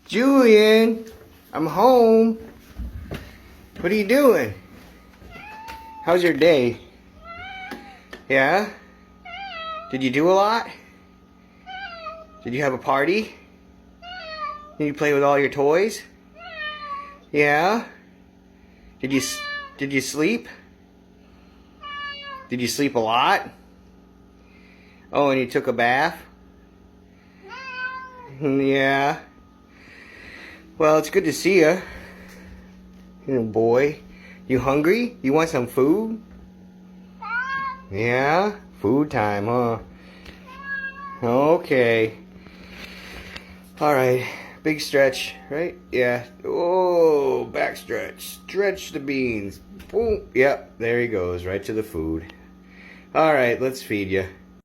Julian, I'm home. What are you doing? How's your day? Yeah? Did you do a lot? Did you have a party? Did you play with all your toys? Yeah? Did you sleep? Did you sleep a lot? Oh, and you took a bath? Yeah. Well, it's good to see you. Boy. You hungry? You want some food? Yeah? Food time, huh? Okay. Alright. Big stretch, right? Yeah. Oh, back stretch. Stretch the beans. Boom. Yep, there he goes. Right to the food. Alright, let's feed you.